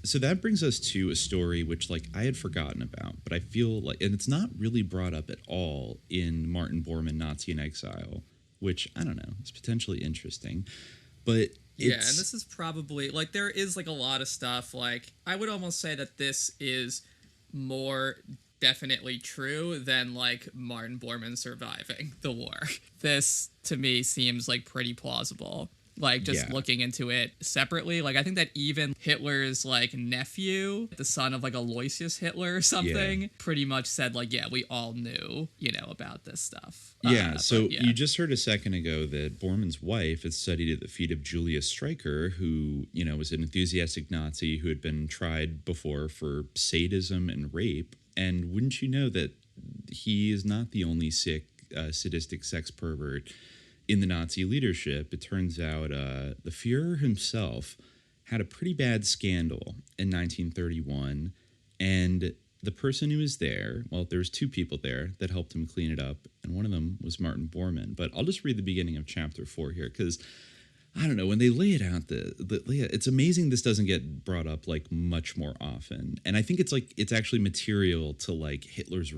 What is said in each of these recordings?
So that brings us to a story which, like, I had forgotten about, but I feel like, and it's not really brought up at all in Martin Bormann, Nazi in Exile, which, I don't know, is potentially interesting. But yeah, and this is probably, like, there is, like, a lot of stuff, like, I would almost say that this is more definitely true than, like, Martin Bormann surviving the war. This, to me, seems, like, pretty plausible. Like, just looking into it separately. Like, I think that even Hitler's, like, nephew, the son of, like, Aloysius Hitler or something, pretty much said, like, yeah, we all knew, you know, about this stuff. You just heard a second ago that Bormann's wife had studied at the feet of Julius Streicher, who, you know, was an enthusiastic Nazi who had been tried before for sadism and rape. And wouldn't you know that he is not the only sick, sadistic sex pervert in the Nazi leadership? It turns out the Fuhrer himself had a pretty bad scandal in 1931, and the person who was there, well, there was two people there that helped him clean it up, and one of them was Martin Bormann. But I'll just read the beginning of chapter 4 here, because I don't know, when they lay it out, it's amazing this doesn't get brought up, like, much more often. And I think it's actually material to, like, Hitler's,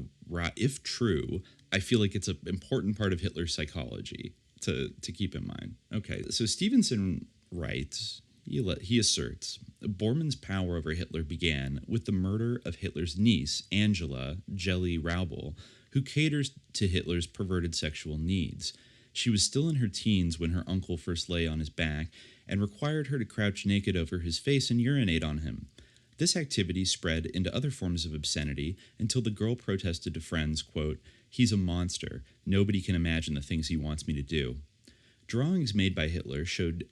if true, I feel like it's an important part of Hitler's psychology to keep in mind. Okay, so Stevenson writes, he asserts, Bormann's power over Hitler began with the murder of Hitler's niece, Angela Jelly Raubel, who caters to Hitler's perverted sexual needs. She was still in her teens when her uncle first lay on his back and required her to crouch naked over his face and urinate on him. This activity spread into other forms of obscenity until the girl protested to friends, quote, "He's a monster. Nobody can imagine the things he wants me to do." Drawings made by Hitler showed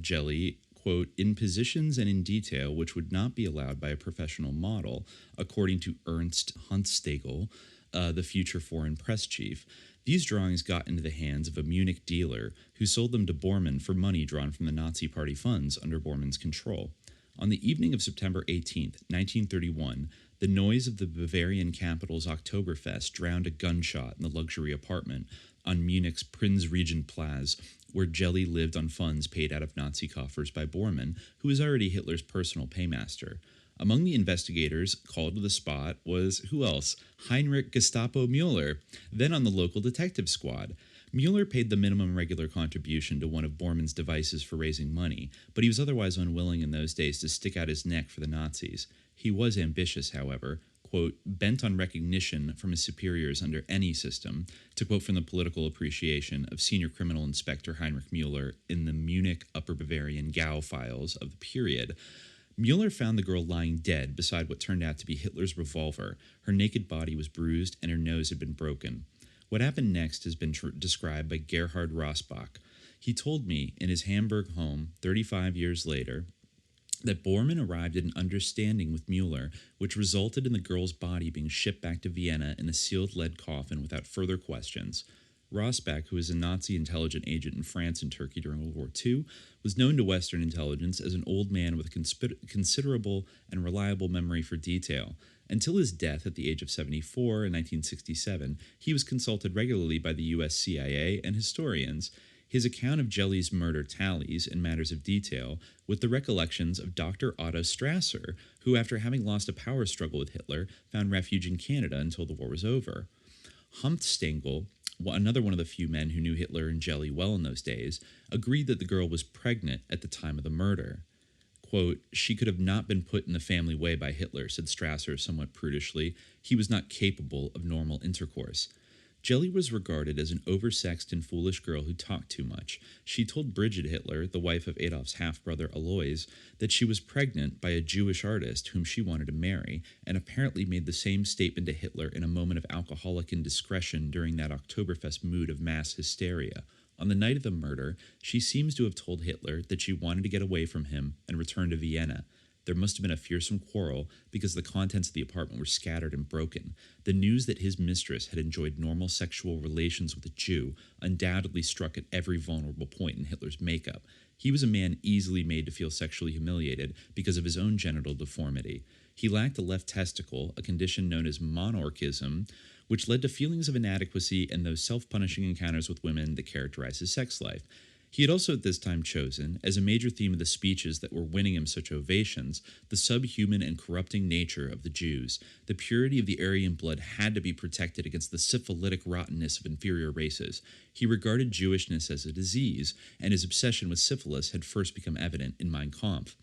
Jelly, quote, in positions and in detail which would not be allowed by a professional model, according to Ernst Hunstagel, the future foreign press chief. These drawings got into the hands of a Munich dealer who sold them to Bormann for money drawn from the Nazi Party funds under Bormann's control. On the evening of September 18th, 1931, the noise of the Bavarian capital's Oktoberfest drowned a gunshot in the luxury apartment on Munich's Prinzregenplatz, where Jelly lived on funds paid out of Nazi coffers by Bormann, who was already Hitler's personal paymaster. Among the investigators called to the spot was, who else? Heinrich Gestapo Mueller, then on the local detective squad. Mueller paid the minimum regular contribution to one of Bormann's devices for raising money, but he was otherwise unwilling in those days to stick out his neck for the Nazis. He was ambitious, however, quote, bent on recognition from his superiors under any system, to quote from the political appreciation of senior criminal inspector Heinrich Mueller in the Munich Upper Bavarian Gau files of the period. Mueller found the girl lying dead beside what turned out to be Hitler's revolver. Her naked body was bruised and her nose had been broken. What happened next has been described by Gerhard Rossbach. He told me in his Hamburg home 35 years later that Bormann arrived at an understanding with Mueller, which resulted in the girl's body being shipped back to Vienna in a sealed lead coffin without further questions. Rossbach, who was a Nazi intelligence agent in France and Turkey during World War II, was known to Western intelligence as an old man with a considerable and reliable memory for detail. Until his death at the age of 74 in 1967, he was consulted regularly by the U.S. CIA and historians. His account of Jelly's murder tallies, in matters of detail, with the recollections of Dr. Otto Strasser, who, after having lost a power struggle with Hitler, found refuge in Canada until the war was over. Hunstagel, another one of the few men who knew Hitler and Jelly well in those days, agreed that the girl was pregnant at the time of the murder. Quote, she could have not been put in the family way by Hitler, said Strasser somewhat prudishly. He was not capable of normal intercourse. Jelly was regarded as an oversexed and foolish girl who talked too much. She told Brigitte Hitler, the wife of Adolf's half-brother Alois, that she was pregnant by a Jewish artist whom she wanted to marry, and apparently made the same statement to Hitler in a moment of alcoholic indiscretion during that Oktoberfest mood of mass hysteria. On the night of the murder, she seems to have told Hitler that she wanted to get away from him and return to Vienna. There must have been a fearsome quarrel because the contents of the apartment were scattered and broken. The news that his mistress had enjoyed normal sexual relations with a Jew undoubtedly struck at every vulnerable point in Hitler's makeup. He was a man easily made to feel sexually humiliated because of his own genital deformity. He lacked a left testicle, a condition known as monorchism, which led to feelings of inadequacy and those self-punishing encounters with women that characterize his sex life. He had also at this time chosen, as a major theme of the speeches that were winning him such ovations, the subhuman and corrupting nature of the Jews. The purity of the Aryan blood had to be protected against the syphilitic rottenness of inferior races. He regarded Jewishness as a disease, and his obsession with syphilis had first become evident in Mein Kampf.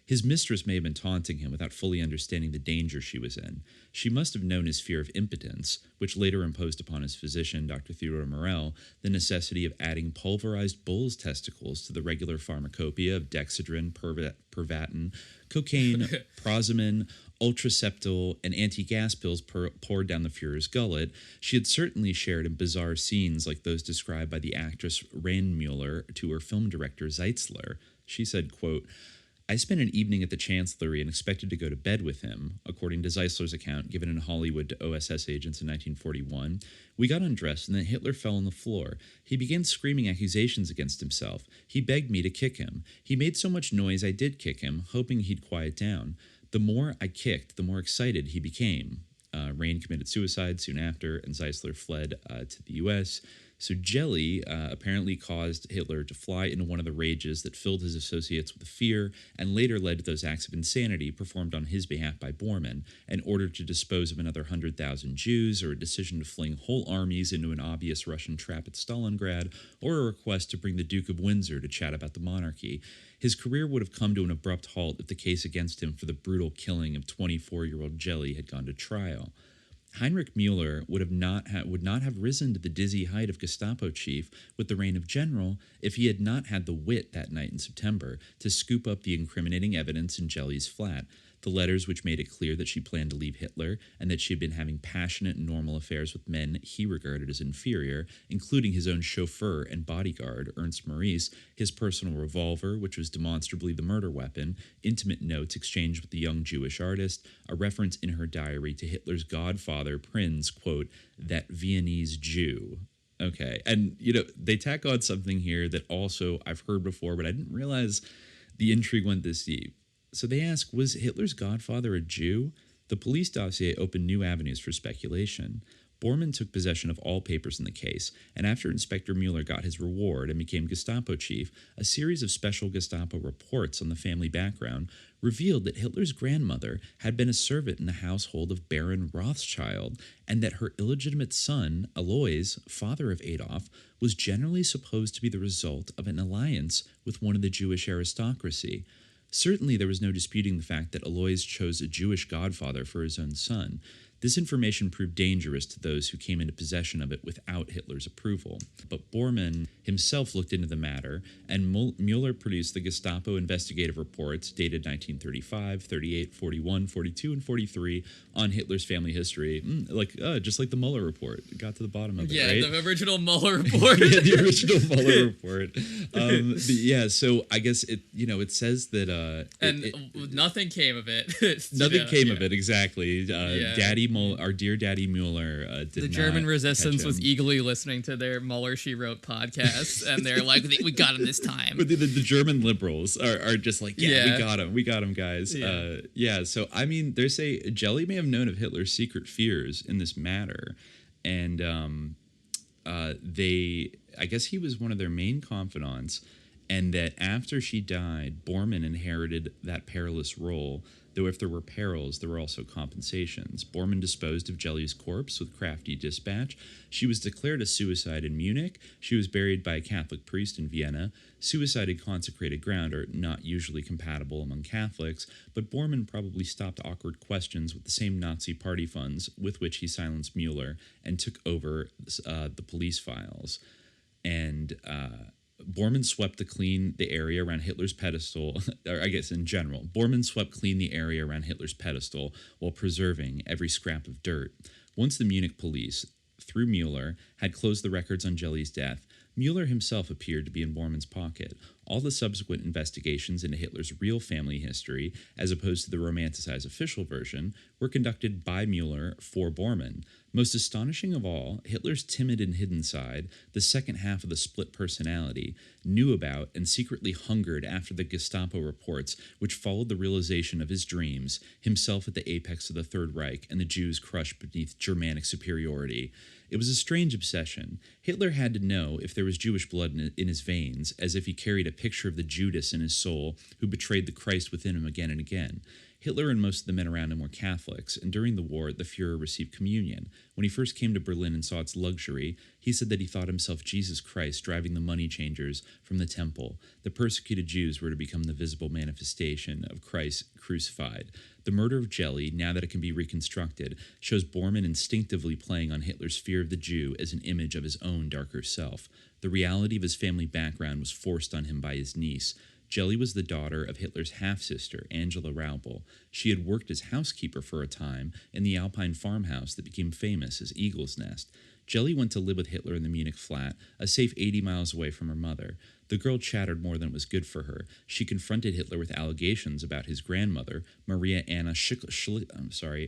His mistress may have been taunting him without fully understanding the danger she was in. She must have known his fear of impotence, which later imposed upon his physician, Dr. Theodore Morel, the necessity of adding pulverized bull's testicles to the regular pharmacopoeia of dexedrine, pervatin, cocaine, prosamine, ultraceptal, and anti-gas pills poured down the Fuhrer's gullet. She had certainly shared in bizarre scenes like those described by the actress Reinhard Mueller to her film director Zeitzler. She said, quote, I spent an evening at the Chancellery and expected to go to bed with him, according to Zeitzler's account given in Hollywood to OSS agents in 1941. We got undressed and then Hitler fell on the floor. He began screaming accusations against himself. He begged me to kick him. He made so much noise I did kick him, hoping he'd quiet down. The more I kicked, the more excited he became. Rain committed suicide soon after, and Zeitzler fled to the U.S., So jelly apparently caused Hitler to fly into one of the rages that filled his associates with fear and later led to those acts of insanity performed on his behalf by Bormann, an order to dispose of another 100,000 Jews, or a decision to fling whole armies into an obvious Russian trap at Stalingrad, or a request to bring the Duke of Windsor to chat about the monarchy. His career would have come to an abrupt halt if the case against him for the brutal killing of 24-year-old Jelly had gone to trial. Heinrich Mueller would not have risen to the dizzy height of Gestapo chief with the rank of general if he had not had the wit that night in September to scoop up the incriminating evidence in Jelly's flat, the letters which made it clear that she planned to leave Hitler and that she had been having passionate and normal affairs with men he regarded as inferior, including his own chauffeur and bodyguard, Ernst Maurice, his personal revolver, which was demonstrably the murder weapon, intimate notes exchanged with the young Jewish artist, a reference in her diary to Hitler's godfather, Prinz, quote, that Viennese Jew. Okay, and, they tack on something here that also I've heard before, but I didn't realize the intrigue went this deep. So they ask, was Hitler's godfather a Jew? The police dossier opened new avenues for speculation. Bormann took possession of all papers in the case, and after Inspector Mueller got his reward and became Gestapo chief, a series of special Gestapo reports on the family background revealed that Hitler's grandmother had been a servant in the household of Baron Rothschild, and that her illegitimate son, Alois, father of Adolf, was generally supposed to be the result of an alliance with one of the Jewish aristocracy. Certainly there was no disputing the fact that Alois chose a Jewish godfather for his own son. This information proved dangerous to those who came into possession of it without Hitler's approval. But Bormann himself looked into the matter, and Mueller produced the Gestapo investigative reports dated 1935, 38, 41, 42, and 43 on Hitler's family history. Just like the Mueller Report. Got to the bottom of it, right? Yeah, the original Mueller Report. Yeah, the original Mueller Report. So I guess it says that... nothing came of it. Nothing came of it, exactly. Our dear Daddy Mueller did the not German resistance catch him. was eagerly listening to their Mueller She Wrote podcast, and they're like, we got him this time. But the German liberals are just like, Yeah. we got him, guys. Yeah. So, I mean, they say Jelly may have known of Hitler's secret fears in this matter, and I guess he was one of their main confidants, and that after she died, Bormann inherited that perilous role, though if there were perils, there were also compensations. Bormann disposed of Jelly's corpse with crafty dispatch. She was declared a suicide in Munich. She was buried by a Catholic priest in Vienna. Suicide in consecrated ground are not usually compatible among Catholics, but Bormann probably stopped awkward questions with the same Nazi party funds with which he silenced Mueller and took over the police files. And... Bormann swept clean the area around Hitler's pedestal, or I guess in general. Bormann swept clean the area around Hitler's pedestal while preserving every scrap of dirt. Once the Munich police, through Mueller, had closed the records on Jelly's death, Mueller himself appeared to be in Bormann's pocket. All the subsequent investigations into Hitler's real family history, as opposed to the romanticized official version, were conducted by Mueller for Bormann. Most astonishing of all, Hitler's timid and hidden side, the second half of the split personality, knew about and secretly hungered after the Gestapo reports which followed the realization of his dreams, himself at the apex of the Third Reich and the Jews crushed beneath Germanic superiority. It was a strange obsession. Hitler had to know if there was Jewish blood in his veins, as if he carried a picture of the Judas in his soul who betrayed the Christ within him again and again. Hitler and most of the men around him were Catholics, and during the war, the Fuhrer received communion. When he first came to Berlin and saw its luxury, he said that he thought himself Jesus Christ driving the money changers from the temple. The persecuted Jews were to become the visible manifestation of Christ crucified. The murder of Jelly, now that it can be reconstructed, shows Bormann instinctively playing on Hitler's fear of the Jew as an image of his own darker self. The reality of his family background was forced on him by his niece. Jelly was the daughter of Hitler's half-sister, Angela Raubel. She had worked as housekeeper for a time in the Alpine farmhouse that became famous as Eagle's Nest. Jelly went to live with Hitler in the Munich flat, a safe 80 miles away from her mother. The girl chattered more than was good for her. She confronted Hitler with allegations about his grandmother, Maria Anna Schicklgruber,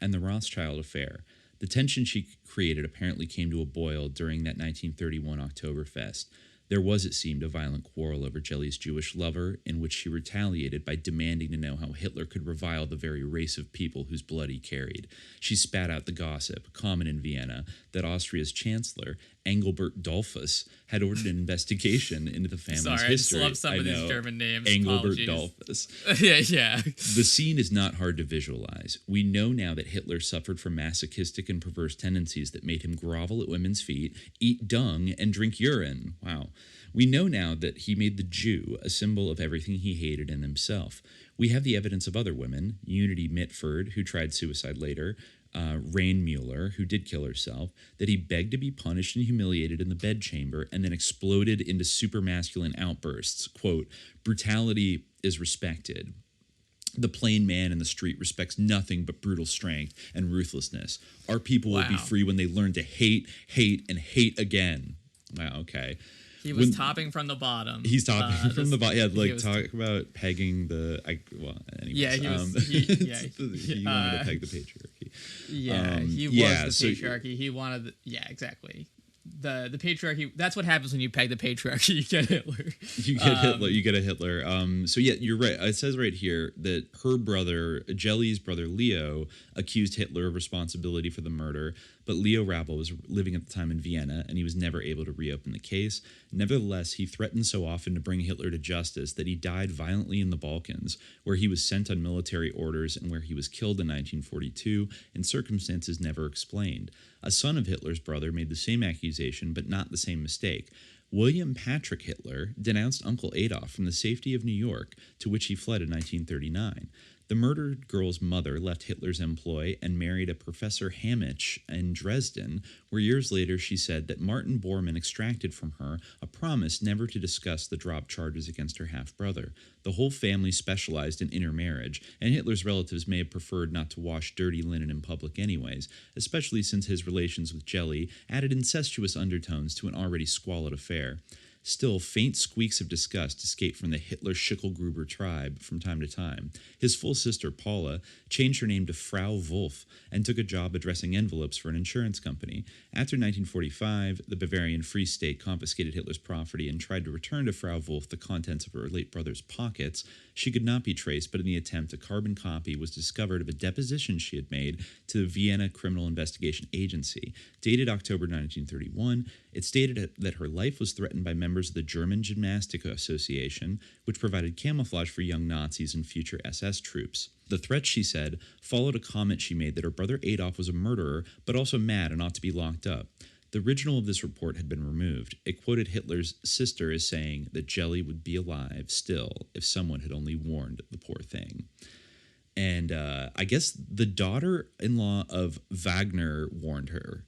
and the Rothschild affair. The tension she created apparently came to a boil during that 1931 Oktoberfest. There was, it seemed, a violent quarrel over Jelly's Jewish lover, in which she retaliated by demanding to know how Hitler could revile the very race of people whose blood he carried. She spat out the gossip, common in Vienna, that Austria's chancellor, Engelbert Dollfuss, had ordered an investigation into the family's history. I love some of these German names. Engelbert Apologies. Dollfuss. yeah. The scene is not hard to visualize. We know now that Hitler suffered from masochistic and perverse tendencies that made him grovel at women's feet, eat dung, and drink urine. Wow. We know now that he made the Jew a symbol of everything he hated in himself. We have the evidence of other women, Unity Mitford, who tried suicide later, Rain Mueller, who did kill herself, that he begged to be punished and humiliated in the bedchamber and then exploded into supermasculine outbursts. Quote, brutality is respected. The plain man in the street respects nothing but brutal strength and ruthlessness. Our people will be free when they learn to hate, and hate again. Wow, okay. He was topping from the bottom. He's topping from the bottom. Yeah, like talk about pegging the. Anyways, yeah, he wanted to peg the patriarchy. Yeah, he was the patriarchy. He wanted. Exactly. The patriarchy. That's what happens when you peg the patriarchy. You get Hitler. You get a Hitler. So yeah, you're right. It says right here that her brother, Jelly's brother Leo, accused Hitler of responsibility for the murder. But Leo Raubel was living at the time in Vienna, and he was never able to reopen the case. Nevertheless, he threatened so often to bring Hitler to justice that he died violently in the Balkans, where he was sent on military orders and where he was killed in 1942 in circumstances never explained. A son of Hitler's brother made the same accusation, but not the same mistake. William Patrick Hitler denounced Uncle Adolf from the safety of New York, to which he fled in 1939. The murdered girl's mother left Hitler's employ and married a Professor Hamitsch in Dresden, where years later she said that Martin Bormann extracted from her a promise never to discuss the dropped charges against her half-brother. The whole family specialized in intermarriage, and Hitler's relatives may have preferred not to wash dirty linen in public anyways, especially since his relations with Jelly added incestuous undertones to an already squalid affair. Still, faint squeaks of disgust escaped from the Hitler-Schicklgruber tribe from time to time. His full sister, Paula, changed her name to Frau Wolf and took a job addressing envelopes for an insurance company. After 1945, the Bavarian Free State confiscated Hitler's property and tried to return to Frau Wolf the contents of her late brother's pockets. She could not be traced, but in the attempt, a carbon copy was discovered of a deposition she had made to the Vienna Criminal Investigation Agency. Dated October 1931, it stated that her life was threatened by members of the German Gymnastic Association, which provided camouflage for young Nazis and future SS troops. The threat, she said, followed a comment she made that her brother Adolf was a murderer, but also mad and ought to be locked up. The original of this report had been removed. It quoted Hitler's sister as saying that Jelly would be alive still if someone had only warned the poor thing. And I guess the daughter-in-law of Wagner warned her.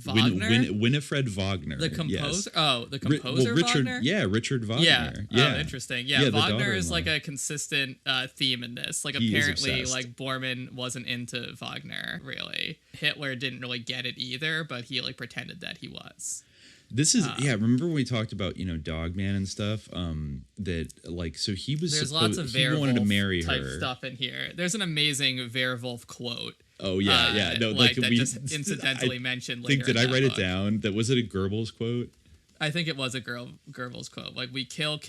Wagner? Winifred Wagner. The composer? Yes. Oh, the composer Richard, Wagner? Yeah, Richard Wagner. Yeah. Yeah. Oh, interesting. Yeah, Wagner is like a consistent theme in this. Like, apparently, like, Bormann wasn't into Wagner, really. Hitler didn't really get it either, but he, like, pretended that he was. This is, remember when we talked about, Dog Man and stuff? That, like, so he was There's lots of he wanted to marry type her. stuff in here. There's an amazing Werewolf quote Oh yeah. No, like that just incidentally mentioned later. Did I write it down? That was it a Goebbels quote? I think it was a Goebbels quote, like "we kill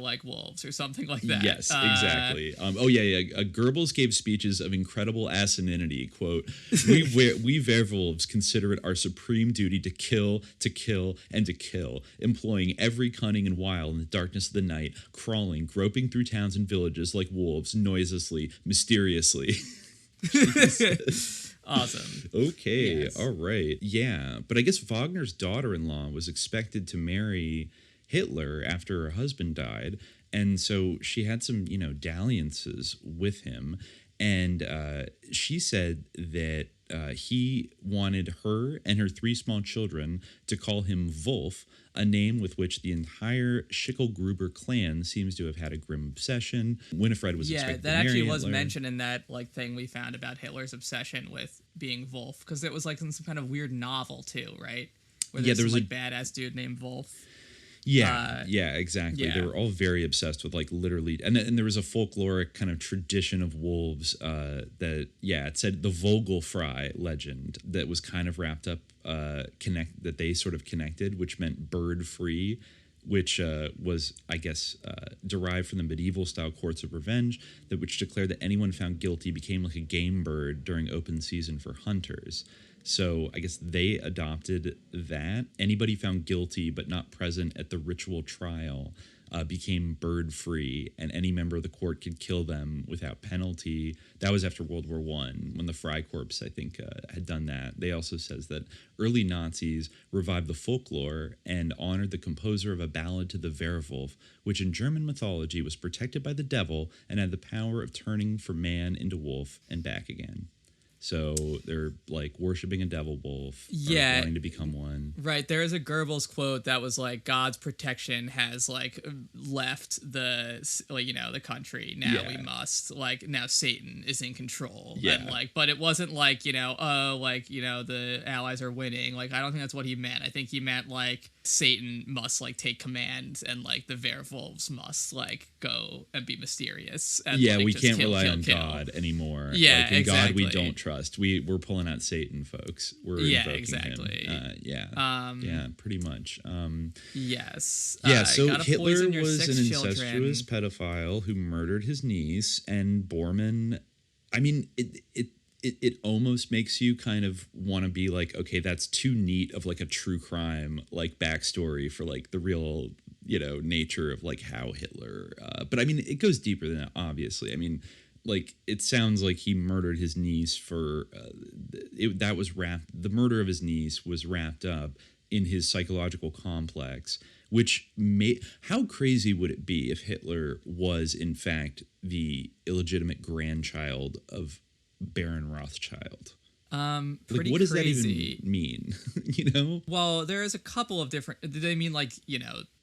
like wolves" or something like that. Yes, exactly. Goebbels gave speeches of incredible asininity. Quote: "We werewolves consider it our supreme duty to kill, and to kill, employing every cunning and wile in the darkness of the night, crawling, groping through towns and villages like wolves, noiselessly, mysteriously." Awesome. Okay. Yes. All right. Yeah. But I guess Wagner's daughter-in-law was expected to marry Hitler after her husband died. And so she had some, dalliances with him. And she said that he wanted her and her 3 small children to call him Wolf, a name with which the entire Schicklgruber clan seems to have had a grim obsession. Winifred was expected to marry that actually Hitler. was mentioned in that thing we found about Hitler's obsession with being Wolf, because it was in some kind of weird novel too, right? Where there was a badass dude named Wolf. Yeah, exactly. Yeah. They were all very obsessed with literally, and there was a folkloric kind of tradition of wolves that it said the Vogelfrei legend that was kind of wrapped up that they sort of connected, which meant bird free, which was, I guess, derived from the medieval style courts of revenge, which declared that anyone found guilty became like a game bird during open season for hunters. So I guess they adopted that. Anybody found guilty but not present at the ritual trial became bird free, and any member of the court could kill them without penalty. That was after World War I, when the Freikorps, I think, had done that. They also says that early Nazis revived the folklore and honored the composer of a ballad to the Werwolf, which in German mythology was protected by the devil and had the power of turning from man into wolf and back again. So they're worshiping a devil wolf, wanting to become one. Right. There is a Goebbels quote that was God's protection has left the country. Now we must now Satan is in control. Yeah. And but it wasn't the Allies are winning. I don't think that's what he meant. I think he meant Satan must take command, and the werewolves must go and be mysterious. And, we can't rely on kill. God anymore. Yeah, in exactly. God we don't trust. We're pulling out Satan, folks. We're invoking exactly. him. Pretty much. Yes. So Hitler was an incestuous pedophile who murdered his niece, and Bormann. I mean, it almost makes you kind of want to be okay, that's too neat of a true crime backstory for the real nature of how Hitler. But I mean, it goes deeper than that. Obviously, I mean. It sounds like he murdered his niece for the murder of his niece was wrapped up in his psychological complex, which how crazy would it be if Hitler was in fact the illegitimate grandchild of Baron Rothschild? Pretty what does crazy. That even mean? Well, there is a couple of different. Do they mean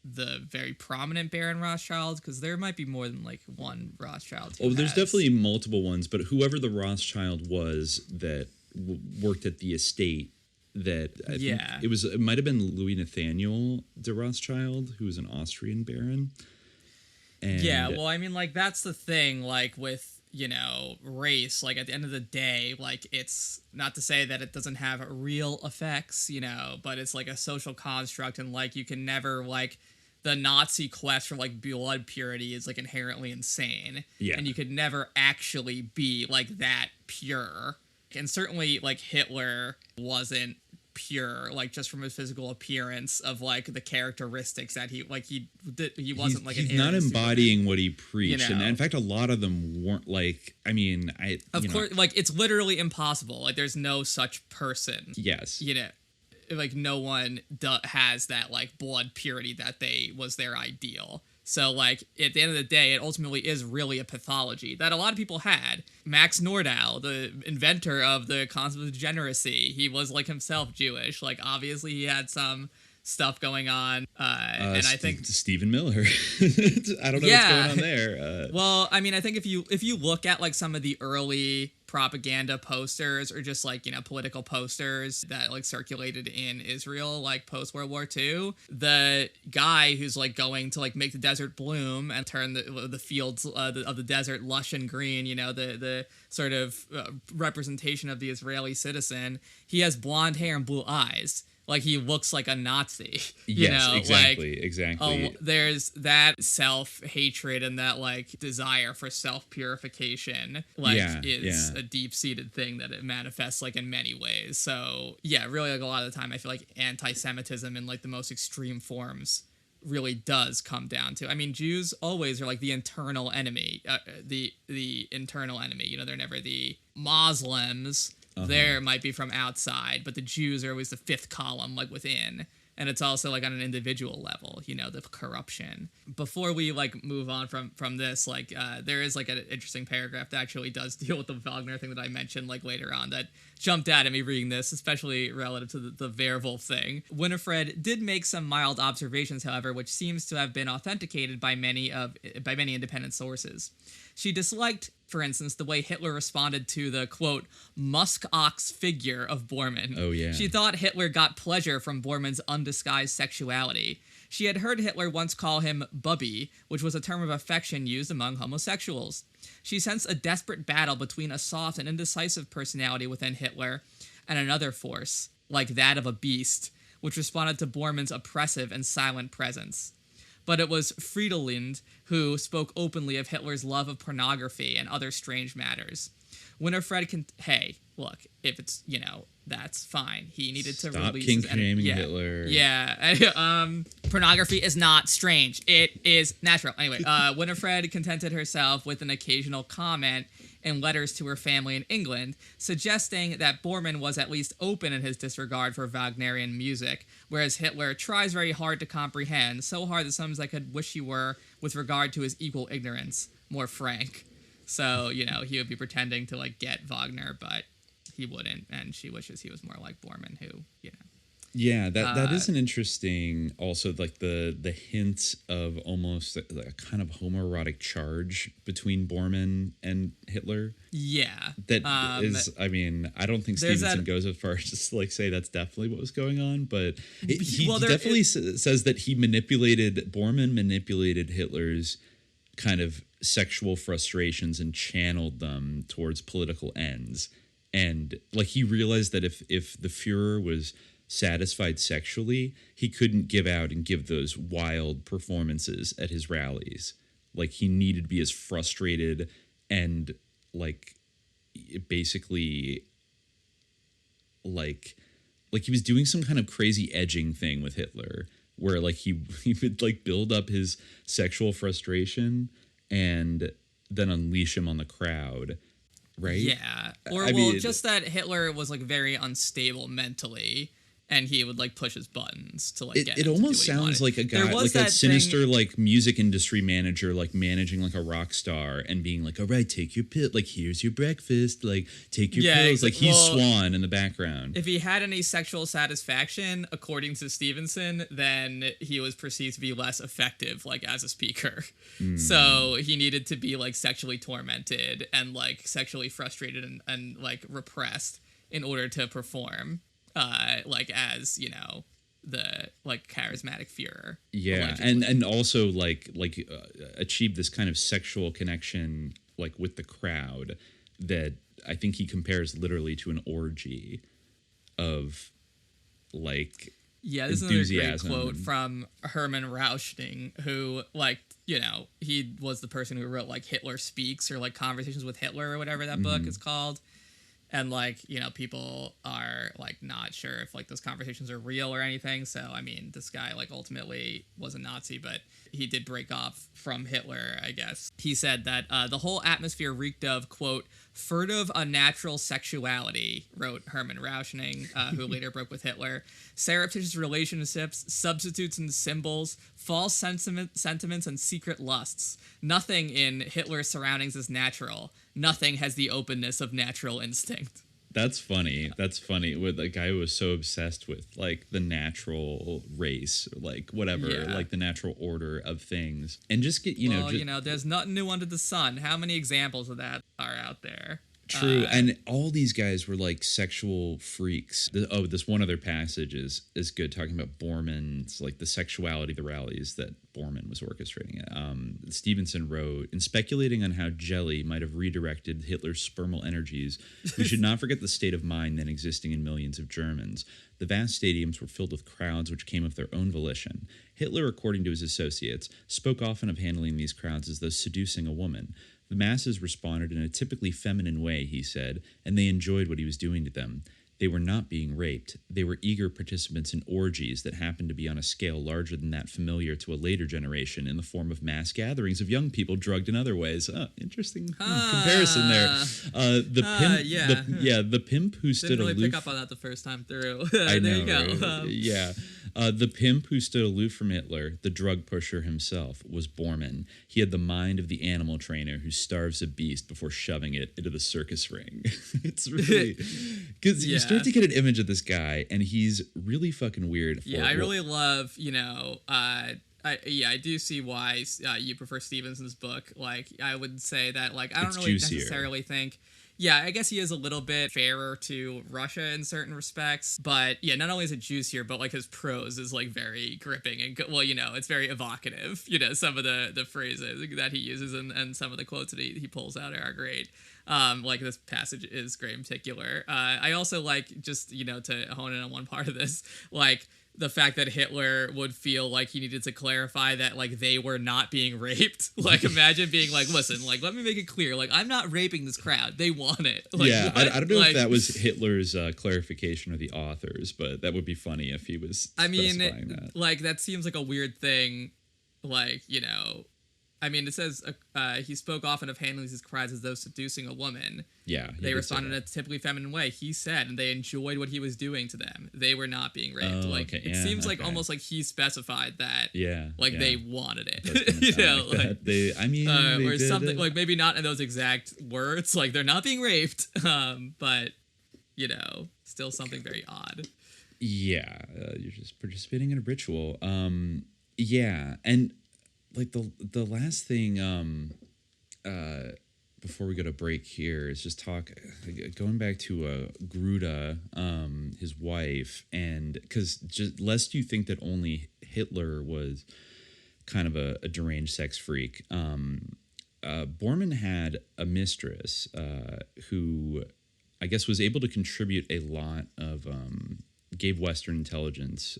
the very prominent Baron Rothschild? Because there might be more than one Rothschild. There's definitely multiple ones, but whoever the Rothschild was that worked at the estate, that I think it might have been Louis Nathaniel de Rothschild, who was an Austrian baron. And well, I mean, that's the thing, with race, at the end of the day, it's not to say that it doesn't have real effects, but it's a social construct, and you can never the Nazi quest for blood purity is inherently insane, and you could never actually be that pure, and certainly Hitler wasn't pure, just from his physical appearance of the characteristics that he wasn't he's not embodying what he preached, and in fact a lot of them weren't of course it's literally impossible, there's no such person. Yes. No one has that blood purity that was their ideal. So, at the end of the day, it ultimately is really a pathology that a lot of people had. Max Nordau, the inventor of the concept of degeneracy, he was, himself Jewish. Obviously, he had some stuff going on. And I think... Stephen Miller. I don't know what's going on there. Well, I mean, I think if you look at, some of the early propaganda posters or just like, political posters that like circulated in Israel like post World War II. The guy who's like going to like make the desert bloom and turn the fields of the desert lush and green, the sort of representation of the Israeli citizen, he has blonde hair and blue eyes. Like, he looks like a Nazi. Exactly. There's that self-hatred and that, like, desire for self-purification, is a deep-seated thing that it manifests, like, in many ways. So, yeah, really, like, a lot of the time, I feel like anti-Semitism in, like, the most extreme forms really does come down to. I mean, Jews always are, like, the internal enemy. The internal enemy. They're never the Muslims. There might be from outside, but the Jews are always the fifth column, like, within. And it's also, like, on an individual level, the corruption. Before we, like, move on from this, like, there is, like, an interesting paragraph that actually does deal with the Wagner thing that I mentioned, like, later on that jumped out at me reading this, especially relative to the WERWOLF thing. Winifred did make some mild observations, however, which seems to have been authenticated by many independent sources. She disliked, for instance, the way Hitler responded to the, quote, Musk Ox figure of Bormann. Oh, yeah. She thought Hitler got pleasure from Bormann's undisguised sexuality. She had heard Hitler once call him Bubby, which was a term of affection used among homosexuals. She sensed a desperate battle between a soft and indecisive personality within Hitler and another force, like that of a beast, which responded to Bormann's oppressive and silent presence. But it was Fridolin who spoke openly of Hitler's love of pornography and other strange matters. Winifred hey, look, if it's, that's fine. He needed to release his kink-shaming Hitler. Yeah. Pornography is not strange. It is natural. Anyway, Winifred contented herself with an occasional comment in letters to her family in England, suggesting that Bormann was at least open in his disregard for Wagnerian music, whereas Hitler tries very hard to comprehend, so hard that sometimes I could wish he were, with regard to his equal ignorance, more frank. So, he would be pretending to, like, get Wagner, but he wouldn't, and she wishes he was more like Bormann, who. Yeah, that is an interesting, also, like, the hint of almost a kind of homoerotic charge between Bormann and Hitler. Yeah. That is, I mean, I don't think Stevenson goes as far as just to, like, say that's definitely what was going on, but he definitely says that Bormann manipulated Hitler's kind of sexual frustrations and channeled them towards political ends. And, like, he realized that if the Fuhrer was satisfied sexually, he couldn't give out and give those wild performances at his rallies. Like, he needed to be as frustrated and, like, basically, like he was doing some kind of crazy edging thing with Hitler, where, like, he would, like, build up his sexual frustration and then unleash him on the crowd, right? Yeah. Or, just that Hitler was, like, very unstable mentally, and he would, like, push his buttons to, like, get it almost sounds like a guy, like a sinister, like, music industry manager, like, managing, like, a rock star and being like, all right, take your pill, like, here's your breakfast, like, take your pills. Like, he's Swan in the background. If he had any sexual satisfaction, according to Stevenson, then he was perceived to be less effective, like, as a speaker. So he needed to be, like, sexually tormented and, like, sexually frustrated and like, repressed in order to perform. Like, as, the, like, charismatic Führer. Yeah, and also, like achieve this kind of sexual connection, like, with the crowd that I think he compares literally to an orgy of, like, yeah, this enthusiasm. is another great quote from Hermann Rauschning, who, like, he was the person who wrote, like, Hitler Speaks, or, like, Conversations with Hitler, or whatever that book is called. And, like, people are, like, not sure if, like, those conversations are real or anything. So, I mean, this guy, like, ultimately was a Nazi, but he did break off from Hitler, I guess. He said that the whole atmosphere reeked of, quote, furtive, unnatural sexuality, wrote Hermann Rauschning, who later broke with Hitler. Surreptitious relationships, substitutes and symbols, false sentiments, and secret lusts. Nothing in Hitler's surroundings is natural. Nothing has the openness of natural instinct. That's funny. That's funny. With a guy who was so obsessed with, like, the natural race, like, whatever, like, the natural order of things. And just get, there's nothing new under the sun. How many examples of that are out there? True, and all these guys were like sexual freaks. This one other passage is good, talking about Bormann's, like the sexuality, the rallies that Bormann was orchestrating. Stevenson wrote, in speculating on how jelly might have redirected Hitler's spermal energies, we should not forget the state of mind then existing in millions of Germans. The vast stadiums were filled with crowds which came of their own volition. Hitler, according to his associates, spoke often of handling these crowds as though seducing a woman. The masses responded in a typically feminine way, he said, and they enjoyed what he was doing to them. They were not being raped. They were eager participants in orgies that happened to be on a scale larger than that familiar to a later generation in the form of mass gatherings of young people drugged in other ways. Interesting comparison there. The pimp who stood Didn't really aloof. pick up on that the first time through. I know, there you go. Right? The pimp who stood aloof from Hitler, the drug pusher himself, was Bormann. He had the mind of the animal trainer who starves a beast before shoving it into the circus ring. It's really... Because you start to get an image of this guy, and he's really fucking weird. I really love, I do see why you prefer Stevenson's book. Like, I would say that, like, I don't really necessarily think... Yeah, I guess he is a little bit fairer to Russia in certain respects, but yeah, not only is it juicier, but like his prose is like very gripping and it's very evocative. Some of the phrases that he uses and some of the quotes that he pulls out are great. Like this passage is great in particular. I also like just to hone in on one part of this, like the fact that Hitler would feel like he needed to clarify that, like, they were not being raped. Like, imagine being like, listen, like, let me make it clear. Like, I'm not raping this crowd. They want it. Like, I don't know if that was Hitler's clarification or the author's, but that would be funny if he was specifying that. Like, that seems like a weird thing. Like, it says he spoke often of handling his cries as though seducing a woman. Yeah. They responded in a typically feminine way, he said, and they enjoyed what he was doing to them. They were not being raped. It seems like almost like he specified that. Yeah. They wanted it. Or something like maybe not in those exact words. Like they're not being raped, but still something very odd. Yeah, you're just participating in a ritual. And like the last thing before we go to break here is just going back to Gerta, his wife, and because just lest you think that only Hitler was kind of a deranged sex freak, Bormann had a mistress who I guess was able to contribute a lot of gave Western intelligence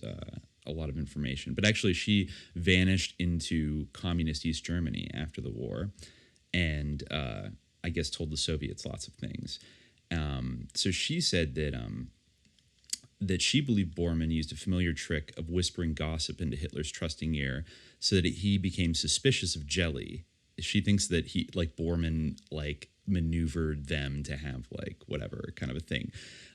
a lot of information, but actually she vanished into communist East Germany after the war, and I guess told the Soviets lots of things. So she said that she believed Bormann used a familiar trick of whispering gossip into Hitler's trusting ear, so that he became suspicious of jelly. She thinks that Bormann maneuvered them to have whatever kind of a thing.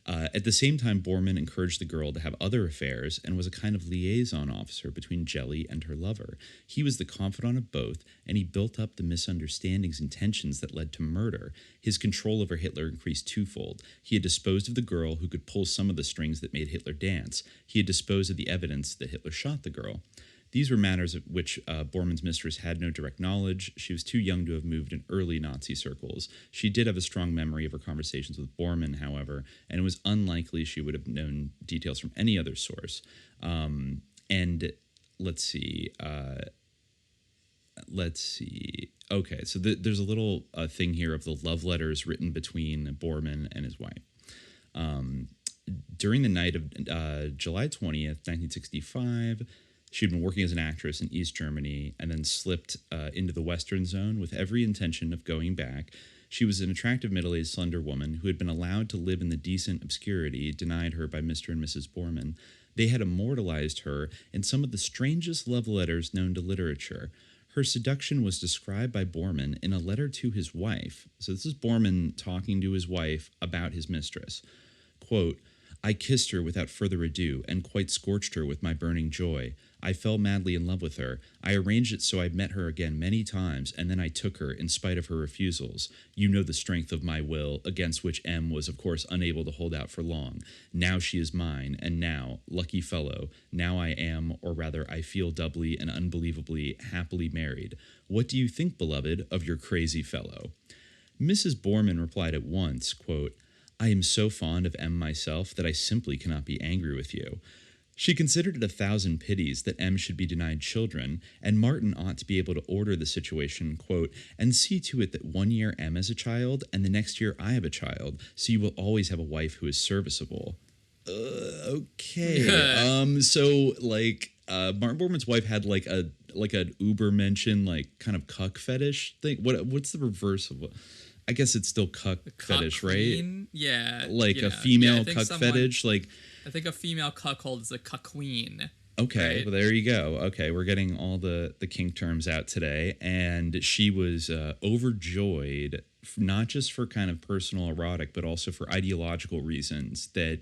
At the same time, Bormann encouraged the girl to have other affairs and was a kind of liaison officer between Jelly and her lover. He was the confidant of both, and he built up the misunderstandings and tensions that led to murder. His control over Hitler increased twofold. He had disposed of the girl who could pull some of the strings that made Hitler dance. He had disposed of the evidence that Hitler shot the girl. These were matters of which Bormann's mistress had no direct knowledge. She was too young to have moved in early Nazi circles. She did have a strong memory of her conversations with Bormann, however, and it was unlikely she would have known details from any other source. And let's see. Okay, so there's a little thing here of the love letters written between Bormann and his wife. During the night of July 20th, 1965... she'd been working as an actress in East Germany and then slipped into the Western zone with every intention of going back. She was an attractive, middle-aged, slender woman who had been allowed to live in the decent obscurity denied her by Mr. and Mrs. Bormann. They had immortalized her in some of the strangest love letters known to literature. Her seduction was described by Bormann in a letter to his wife. So this is Bormann talking to his wife about his mistress. Quote, I kissed her without further ado and quite scorched her with my burning joy. I fell madly in love with her. I arranged it so I met her again many times, and then I took her in spite of her refusals. You know the strength of my will, against which M was, of course, unable to hold out for long. Now she is mine, and now, lucky fellow, now I am, or rather I feel doubly and unbelievably happily married. What do you think, beloved, of your crazy fellow? Mrs. Bormann replied at once, quote, "I am so fond of M myself that I simply cannot be angry with you." She considered it 1,000 pities that M should be denied children, and Martin ought to be able to order the situation, quote, "and see to it that 1 year M has a child, and the next year I have a child, so you will always have a wife who is serviceable." Okay. So, like, Martin Bormann's wife had, like, an uber mention, like, kind of cuck fetish thing. What's the reverse of what? I guess it's still cuck fetish, queen? Right? Yeah. Like a female cuck fetish, like... I think a female cuckold is a cuckqueen. Okay, right? Well, there you go. Okay, we're getting all the kink terms out today. And she was overjoyed, not just for kind of personal erotic, but also for ideological reasons that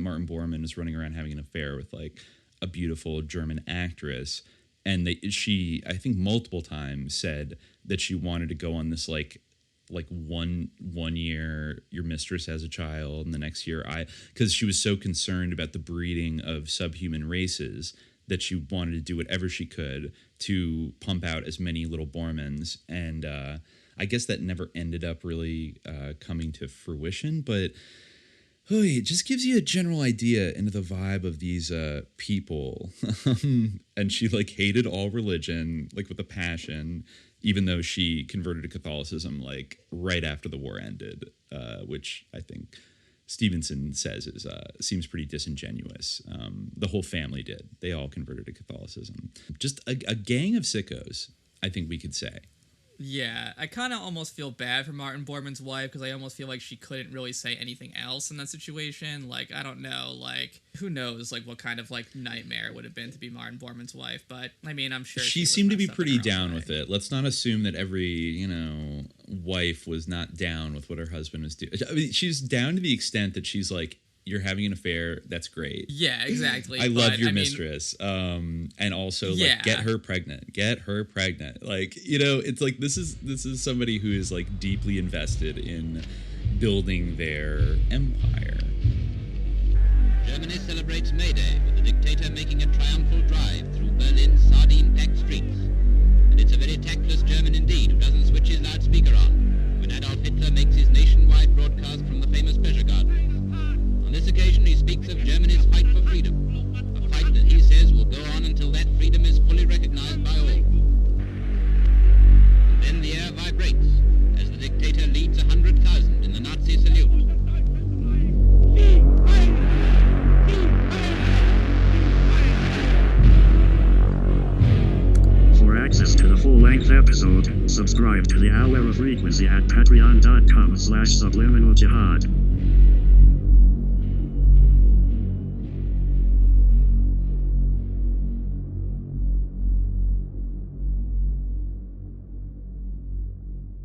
Martin Bormann is running around having an affair with, like, a beautiful German actress. And she, I think multiple times, said that she wanted to go on this, like one year your mistress has a child, and the next year because she was so concerned about the breeding of subhuman races that she wanted to do whatever she could to pump out as many little Bormanns. And I guess that never ended up really coming to fruition, but it just gives you a general idea into the vibe of these people. And she, like, hated all religion, like, with a passion, even though she converted to Catholicism, like, right after the war ended, which I think Stevenson says seems pretty disingenuous. The whole family did. They all converted to Catholicism. Just a gang of sickos, I think we could say. Yeah, I kind of almost feel bad for Martin Bormann's wife, because I almost feel like she couldn't really say anything else in that situation. Like, I don't know, like, who knows, like, what kind of, like, nightmare it would have been to be Martin Bormann's wife, but, I mean, I'm sure she seemed to be pretty down with it. Let's not assume that every, wife was not down with what her husband was doing. I mean, she's down to the extent that she's like, "You're having an affair, that's great. Yeah, exactly. I love your mistress. And also, like, get her pregnant. Like, it's like, this is somebody who is, like, deeply invested in building their empire. Germany celebrates May Day with the dictator making a triumphal drive through Berlin's sardine-packed streets. And it's a very tactless German indeed who doesn't switch his loudspeaker on when Adolf Hitler makes his nationwide broadcast from the famous pleasure garden. On this occasion, he speaks of Germany's fight for freedom, a fight that he says will go on until that freedom is fully recognized by all. And then the air vibrates as the dictator leads 100,000 in the Nazi salute. For access to the full-length episode, subscribe to the Hour of Frequency at patreon.com/subliminal jihad.